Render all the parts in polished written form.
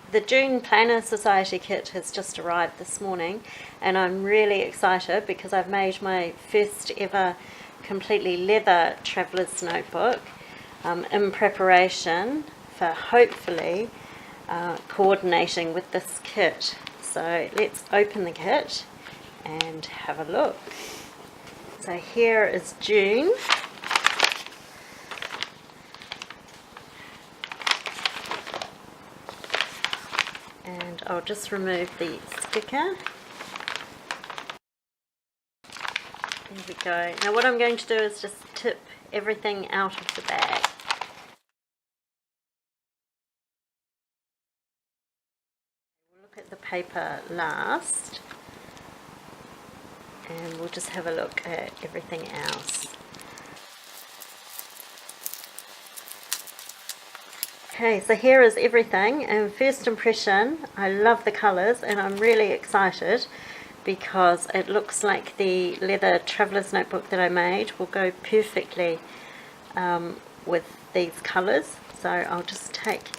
The June Planner Society kit has just arrived this morning, and I'm really excited because I've made my first ever completely leather traveller's notebook in preparation for hopefully coordinating with this kit. So let's open the kit and have a look. So here is June. And I'll just remove the sticker. There we go. Now what I'm going to do is just tip everything out of the bag. We'll look at the paper last, and we'll just have a look at everything else. Okay, so here is everything, and first impression, I love the colours and I'm really excited because it looks like the leather traveller's notebook that I made will go perfectly with these colours. So I'll just take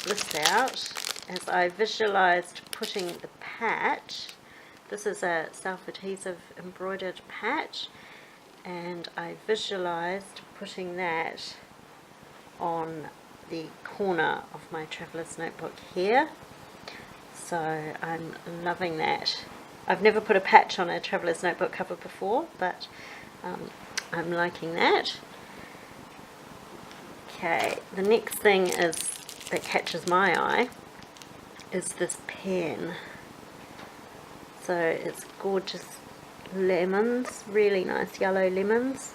this out as I visualised putting the patch. This is a self-adhesive embroidered patch, and I visualised putting that on the corner of my traveller's notebook here. So I'm loving that. I've never put a patch on a traveller's notebook cover before, but I'm liking that. Okay, the next thing that catches my eye is this pen. So it's gorgeous lemons, really nice yellow lemons,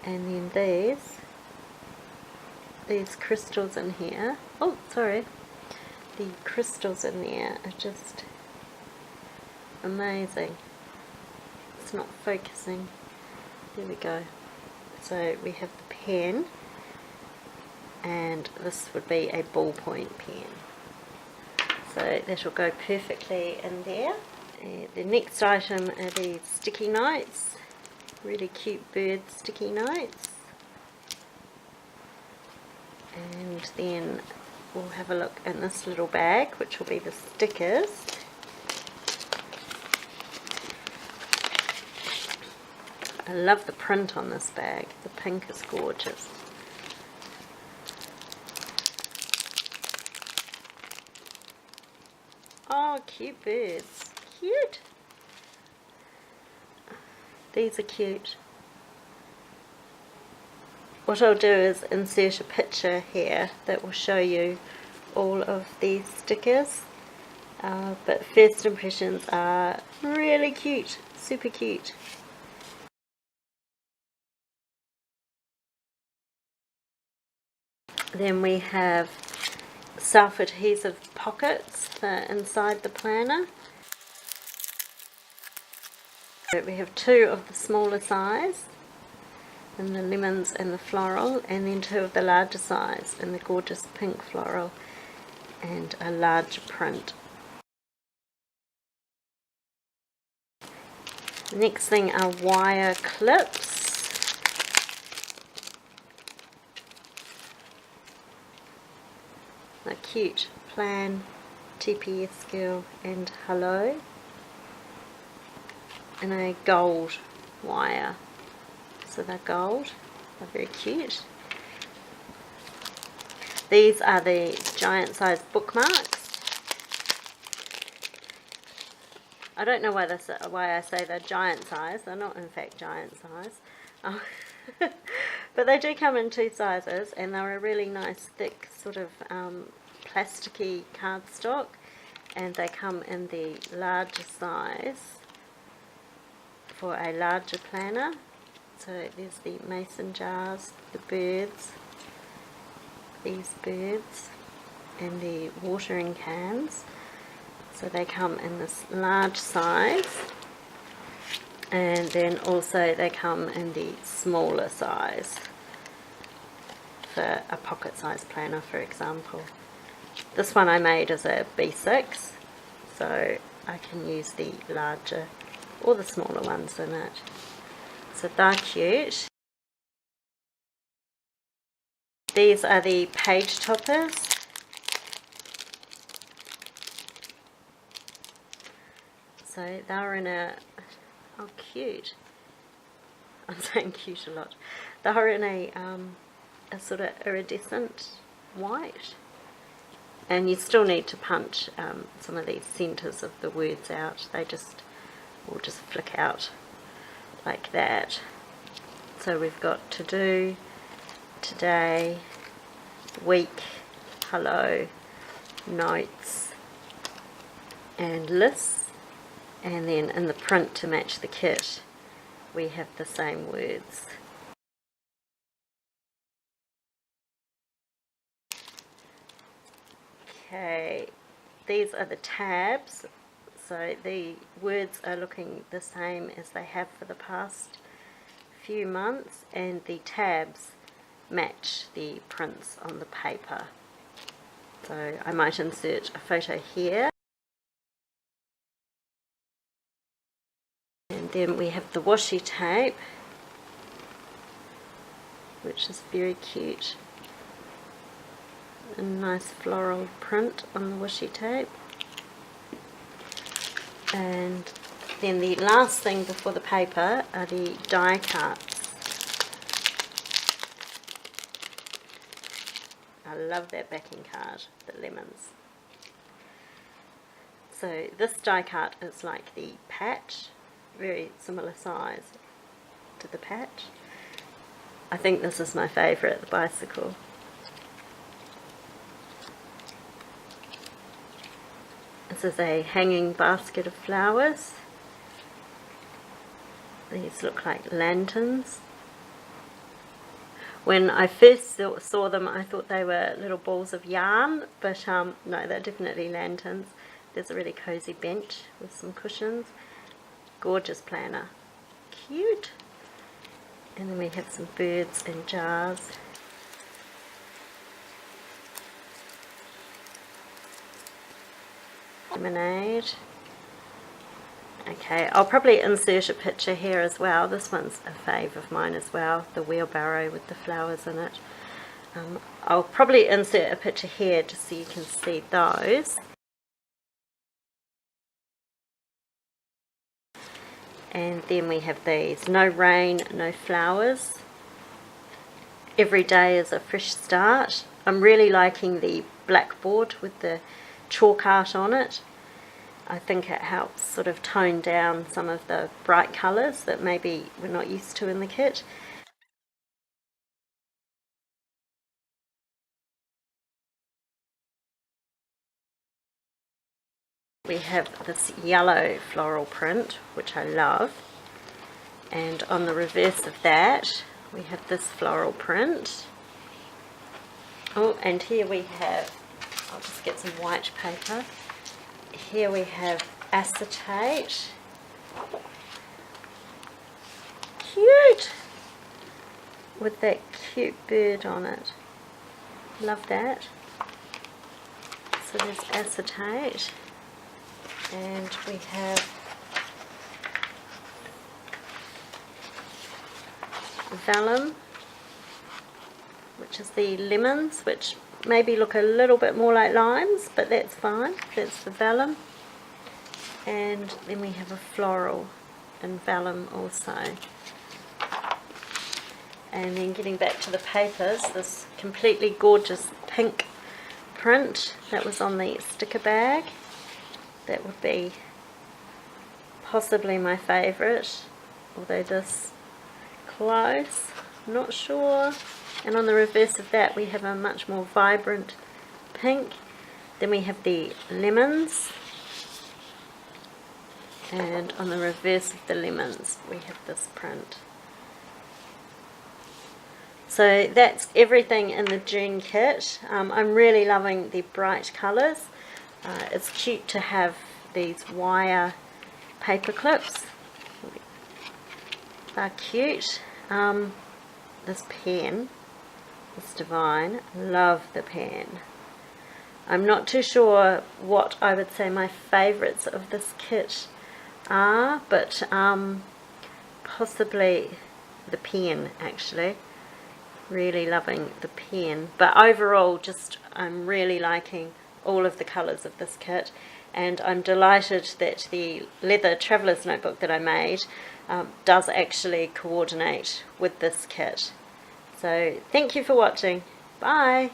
and then these crystals in here. Oh, sorry. The crystals in there are just amazing. It's not focusing. There we go. So we have the pen, and this would be a ballpoint pen. So that will go perfectly in there. And the next item are these sticky notes. Really cute bird sticky notes. And then we'll have a look in this little bag, which will be the stickers. I love the print on this bag. The pink is gorgeous. Oh, cute birds. Cute. These are cute. What I'll do is insert a picture here that will show you all of these stickers, but first impressions are really cute, super cute. Then we have self-adhesive pockets for inside the planner. We have two of the smaller size, and the lemons and the floral, and then two of the larger size in the gorgeous pink floral and a larger print. Next thing are wire clips. They're cute. Plan, TPS girl, and hello. And a gold wire. So they're gold, they're very cute. These are the giant size bookmarks. I don't know why I say they're giant size. They're not in fact giant size. But they do come in two sizes, and they're a really nice thick sort of plasticky cardstock, and they come in the larger size for a larger planner. So there's the mason jars, the birds, these birds, and the watering cans. So they come in this large size, and then also they come in the smaller size for a pocket size planner, for example. This one I made as a B6, so I can use the larger or the smaller ones in it. So they're cute. These are the page toppers. So they're in a, oh cute, I'm saying cute a lot, they're in a sort of iridescent white, and you still need to punch some of these centres of the words out. They will just flick out like that. So we've got to do, today, week, hello, notes, and lists, and then in the print to match the kit we have the same words. Okay, these are the tabs, so the words are looking the same as they have for the past few months, and the tabs match the prints on the paper. So I might insert a photo here, and then we have the washi tape, which is very cute. A nice floral print on the washi tape. And then the last thing before the paper are the die cuts. I love that backing card, the lemons. So this die cut is like the patch, very similar size to the patch. I think this is my favourite, the bicycle. This is a hanging basket of flowers. These look like lanterns. When I first saw them, I thought they were little balls of yarn, but no, they're definitely lanterns. There's a really cozy bench with some cushions. Gorgeous planner. Cute. And then we have some birds in jars. Lemonade. Okay, I'll probably insert a picture here as well. This one's a fave of mine as well, the wheelbarrow with the flowers in it. I'll probably insert a picture here just so you can see those. And then we have these, no rain, no flowers. Every day is a fresh start. I'm really liking the blackboard with the chalk art on it. I think it helps sort of tone down some of the bright colours that maybe we're not used to in the kit. We have this yellow floral print, which I love, and on the reverse of that we have this floral print. Oh, and here we have, I'll just get some white paper. Here we have acetate. Cute! With that cute bird on it. Love that. So there's acetate. And we have vellum, which is the lemons, which maybe look a little bit more like limes, but that's fine. That's the vellum. And then we have a floral in vellum also. And then getting back to the papers, this completely gorgeous pink print that was on the sticker bag. That would be possibly my favourite, although this close, not sure. And on the reverse of that we have a much more vibrant pink. Then we have the lemons, and on the reverse of the lemons we have this print. So that's everything in the June kit. I'm really loving the bright colours. It's cute to have these wire paper clips. They're cute. This pen is divine. Love the pen. I'm not too sure what I would say my favourites of this kit are, but possibly the pen actually. Really loving the pen. But overall, just I'm really liking all of the colours of this kit, and I'm delighted that the leather traveller's notebook that I made does actually coordinate with this kit. So thank you for watching. Bye!